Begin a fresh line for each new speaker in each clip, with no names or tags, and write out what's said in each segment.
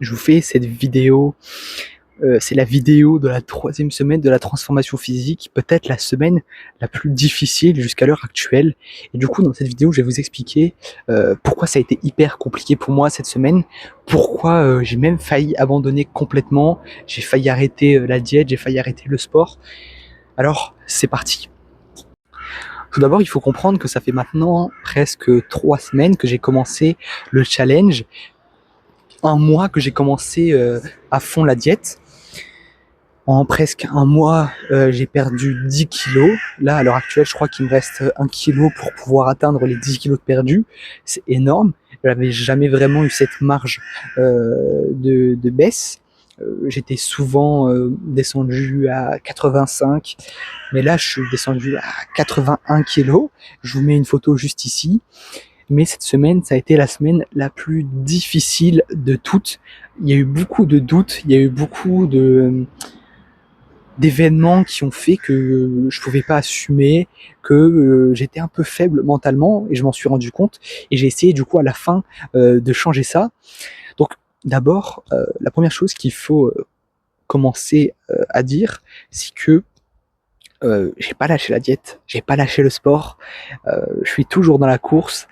je vous fais cette vidéo. C'est la vidéo de la 3e semaine de la transformation physique, peut-être la semaine la plus difficile jusqu'à l'heure actuelle. Et du coup, dans cette vidéo, je vais vous expliquer pourquoi ça a été hyper compliqué pour moi cette semaine, pourquoi j'ai même failli abandonner complètement, j'ai failli arrêter la diète, j'ai failli arrêter le sport. Alors, c'est parti. Tout d'abord, il faut comprendre que ça fait maintenant presque 3 semaines que j'ai commencé le challenge, un mois que j'ai commencé à fond la diète. En presque un mois, j'ai perdu 10 kilos. Là, à l'heure actuelle, je crois qu'il me reste 1 kilo pour pouvoir atteindre les 10 kilos de perdu. C'est énorme. J'avais jamais vraiment eu cette marge de baisse. J'étais souvent descendu à 85, mais là, je suis descendu à 81 kilos. Je vous mets une photo juste ici. Mais cette semaine, ça a été la semaine la plus difficile de toutes. Il y a eu beaucoup de doutes, il y a eu beaucoup d'événements qui ont fait que je pouvais pas assumer, que j'étais un peu faible mentalement, et je m'en suis rendu compte, et j'ai essayé du coup à la fin de changer ça. Donc d'abord, la première chose qu'il faut commencer à dire, c'est que j'ai pas lâché la diète, j'ai pas lâché le sport, je suis toujours dans la course.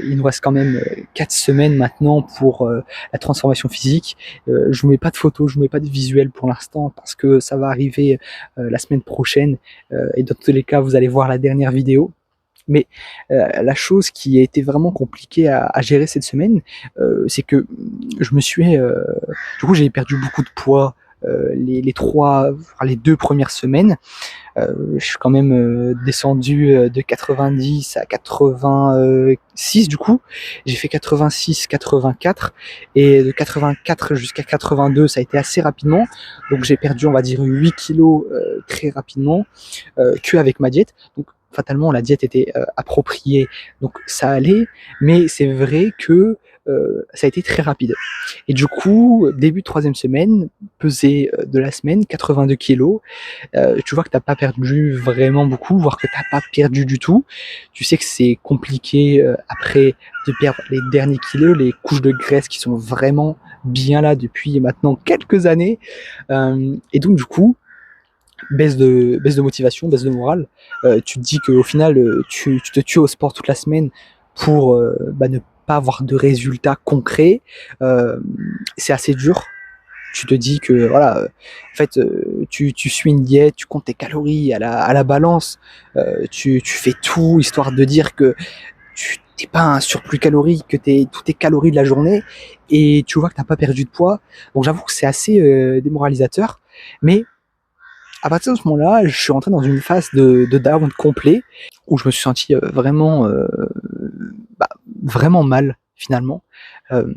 Il nous reste quand même 4 semaines maintenant pour la transformation physique. Je vous mets pas de photos, je vous mets pas de visuels pour l'instant parce que ça va arriver la semaine prochaine, et dans tous les cas vous allez voir la dernière vidéo. Mais la chose qui a été vraiment compliquée à gérer cette semaine, c'est que je me suis, du coup j'ai perdu beaucoup de poids les 2 premières semaines. Je suis quand même descendu de 90 à 86 du coup. J'ai fait 86, 84, et de 84 jusqu'à 82, ça a été assez rapidement. Donc j'ai perdu, on va dire, 8 kilos très rapidement, que avec ma diète. Donc fatalement, la diète était appropriée, donc ça allait. Mais c'est vrai que ça a été très rapide. Et du coup, début de 3e semaine, pesée de la semaine, 82 kilos. Tu vois que t'as pas perdu vraiment beaucoup, voire que t'as pas perdu du tout. Tu sais que c'est compliqué après de perdre les derniers kilos, les couches de graisse qui sont vraiment bien là depuis maintenant quelques années. Et donc du coup, baisse de motivation, baisse de morale. Tu te dis qu'au final, tu te tues au sport toute la semaine pour ne pas avoir de résultats concrets. C'est assez dur. Tu te dis que voilà, en fait, tu suis une diète, tu comptes tes calories à la balance, tu fais tout histoire de dire que tu t'es pas un surplus calorique, que t'es toutes tes calories de la journée, et tu vois que t'as pas perdu de poids. Donc j'avoue que c'est assez démoralisateur. Mais à partir de ce moment-là, je suis rentré dans une phase de down complet, où je me suis senti vraiment, bah, vraiment mal finalement. Euh,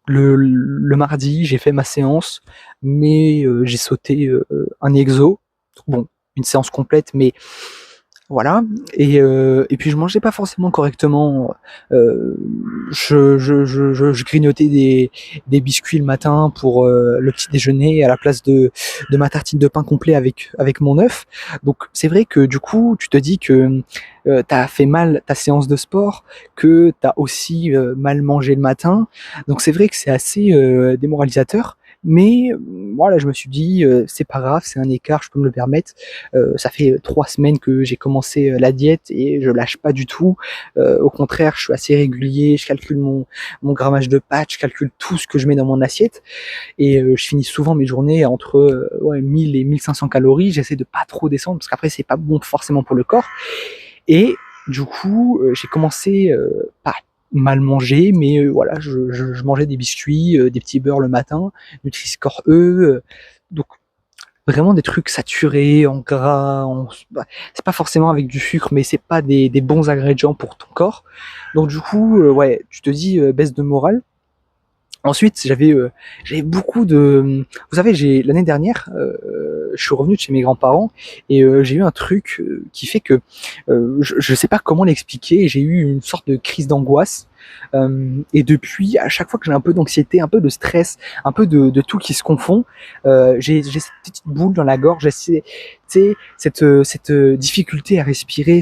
le mardi, j'ai fait ma séance, mais j'ai sauté un exo. Bon, une séance complète, mais voilà. Et puis je mangeais pas forcément correctement. Je grignotais des biscuits le matin pour le petit déjeuner à la place de ma tartine de pain complet avec mon œuf. Donc c'est vrai que du coup, tu te dis que t'as fait mal ta séance de sport, que t'as aussi mal mangé le matin. Donc c'est vrai que c'est assez démoralisateur. Mais voilà, je me suis dit, c'est pas grave, c'est un écart, je peux me le permettre. Ça fait 3 semaines que j'ai commencé la diète et je lâche pas du tout. Au contraire, je suis assez régulier, je calcule mon grammage de pâtes, je calcule tout ce que je mets dans mon assiette, et je finis souvent mes journées entre 1000 et 1500 calories. J'essaie de pas trop descendre parce qu'après c'est pas bon forcément pour le corps. Et du coup, j'ai commencé pas mal manger, mais voilà, je mangeais des biscuits, des petits beurres le matin, Nutri-Score E, donc vraiment des trucs saturés en gras, bah, c'est pas forcément avec du sucre, mais c'est pas des bons ingrédients pour ton corps. Donc du coup, ouais, tu te dis baisse de morale. Ensuite, j'avais beaucoup de, vous savez, l'année dernière, je suis revenu de chez mes grands-parents, et j'ai eu un truc qui fait que je sais pas comment l'expliquer. J'ai eu une sorte de crise d'angoisse, et depuis, à chaque fois que j'ai un peu d'anxiété, un peu de stress, un peu de tout qui se confond, j'ai cette petite boule dans la gorge. Tu sais, cette difficulté à respirer,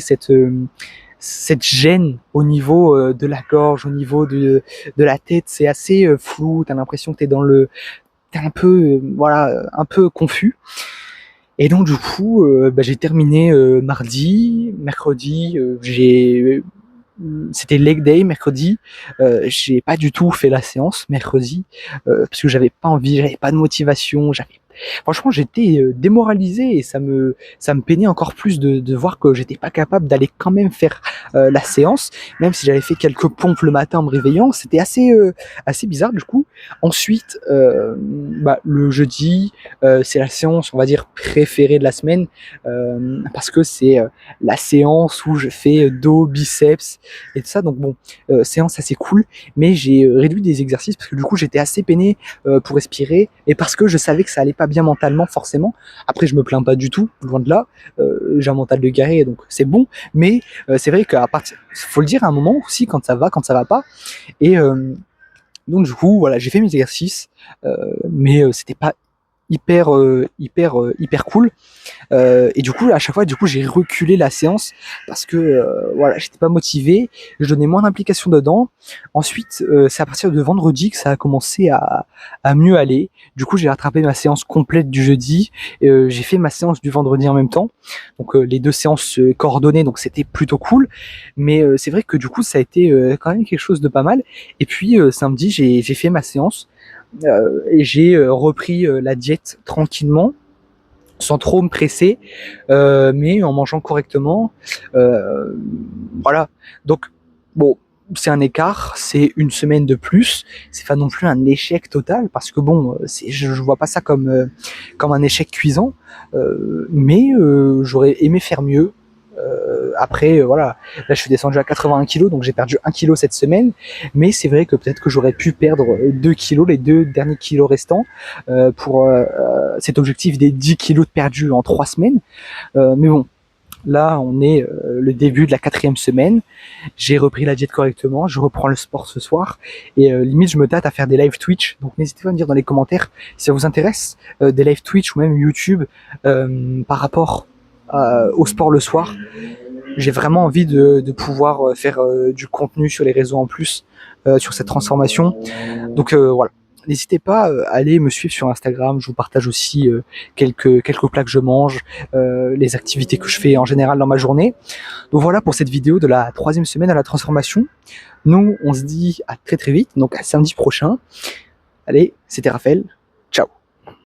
cette gêne au niveau de la gorge, au niveau de la tête, c'est assez flou, t'as l'impression que t'es un peu, voilà, un peu confus. Et donc du coup, j'ai terminé mardi, mercredi, c'était leg day mercredi. J'ai pas du tout fait la séance mercredi parce que j'avais pas envie, j'avais pas de motivation, franchement j'étais démoralisé et ça me peinait encore plus de voir que j'étais pas capable d'aller quand même faire la séance, même si j'avais fait quelques pompes le matin en me réveillant. C'était assez bizarre du coup. Ensuite, le jeudi, c'est la séance on va dire préférée de la semaine parce que c'est la séance où je fais dos, biceps et tout ça. Donc bon, séance assez cool, mais j'ai réduit des exercices parce que du coup j'étais assez peiné pour respirer et parce que je savais que ça allait pas bien mentalement forcément. Après je me plains pas du tout, loin de là. J'ai un mental de guerrier donc c'est bon, mais c'est vrai qu'à partir, faut le dire à un moment aussi quand ça va pas. Et donc du coup voilà, j'ai fait mes exercices, mais c'était pas hyper cool. Et du coup à chaque fois j'ai reculé la séance parce que voilà, j'étais pas motivé, je donnais moins d'implication dedans. Ensuite c'est à partir de vendredi que ça a commencé à mieux aller. Du coup j'ai rattrapé ma séance complète du jeudi, j'ai fait ma séance du vendredi en même temps, donc les deux séances coordonnées, donc c'était plutôt cool. Mais c'est vrai que du coup ça a été quand même quelque chose de pas mal. Et puis samedi j'ai fait ma séance et j'ai repris la diète tranquillement, sans trop me presser, mais en mangeant correctement. Euh, voilà. Donc, bon, c'est un écart, c'est une semaine de plus. C'est pas non plus un échec total, parce que bon, je vois pas ça comme un échec cuisant, mais j'aurais aimé faire mieux. Après, voilà, là je suis descendu à 81 kilos, donc j'ai perdu 1 kilo cette semaine, mais c'est vrai que peut-être que j'aurais pu perdre 2 kilos, les 2 derniers kilos restants, pour cet objectif des 10 kilos de perdus en 3 semaines. Mais bon, là on est le début de la 4e semaine, j'ai repris la diète correctement, je reprends le sport ce soir, et limite je me tâte à faire des live Twitch, donc n'hésitez pas à me dire dans les commentaires si ça vous intéresse, des live Twitch ou même YouTube par rapport au sport le soir. J'ai vraiment envie de pouvoir faire du contenu sur les réseaux en plus sur cette transformation. Donc voilà. N'hésitez pas à aller me suivre sur Instagram, je vous partage aussi quelques plats que je mange, les activités que je fais en général dans ma journée. Donc voilà pour cette vidéo de la 3e semaine à la transformation. Nous, on se dit à très très vite, donc à samedi prochain. Allez, c'était Raphaël.